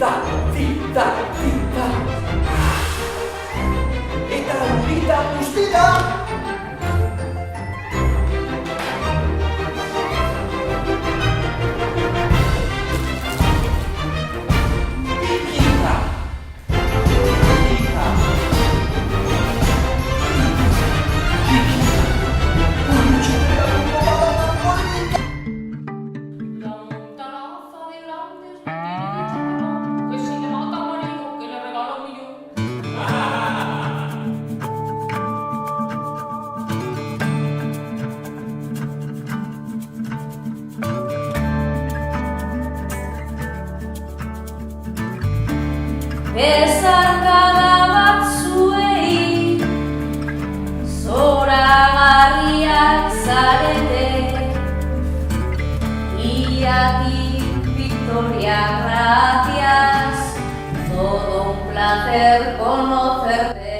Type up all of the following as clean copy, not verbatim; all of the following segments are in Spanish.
cita, cita, cita. Eta urita guztira. Bezarkada batzuei zoragarriak zarete, iatik Victoria, gracias, todo un placer conocerte.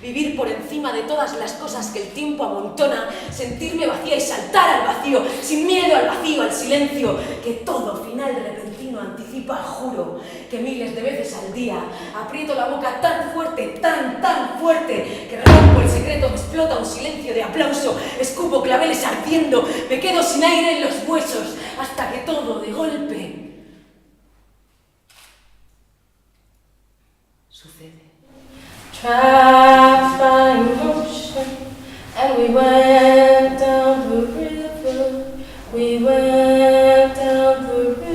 Vivir por encima de todas las cosas que el tiempo amontona, sentirme vacía y saltar al vacío, sin miedo al vacío, al silencio, que todo final repentino anticipa, juro, que miles de veces al día aprieto la boca tan fuerte, tan fuerte, que rompo el secreto, me explota un silencio de aplauso, escupo claveles ardiendo, me quedo sin aire en los huesos, hasta que todo de golpe sucede. Trapped by emotion, and we went down the river. We went down the river.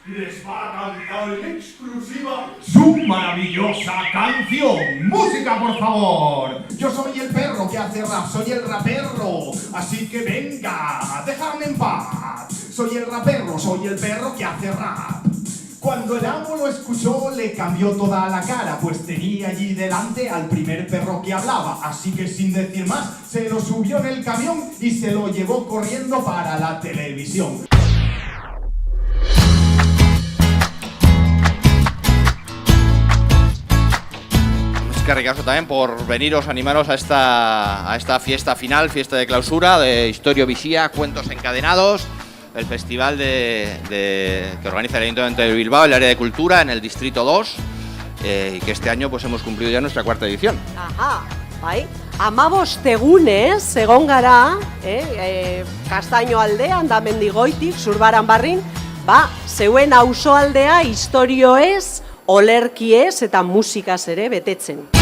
les va a cantar en exclusiva su maravillosa canción. ¡Música, por favor! Yo soy el perro que hace rap, soy el rapero, así que venga, dejadme en paz. Soy el rapero, soy el perro que hace rap. Cuando el amo lo escuchó le cambió toda la cara, pues tenía allí delante al primer perro que hablaba. Así que sin decir más, se lo subió en el camión y se lo llevó corriendo para la televisión. Ricasco también por veniros, animaros a esta fiesta final, fiesta de clausura de Historia Vixía, Cuentos Encadenados, el festival que organiza el Ayuntamiento de Bilbao, el área de cultura, en el Distrito 2, y que este año pues hemos cumplido ya nuestra cuarta edición. Aha, bai. 15 egunez egon gara, Kastaino aldean da Mendigoitik, Zurbaran barrin, zeuen auzoaldea istorioez, olerkiez eta musikaz ere betetzen.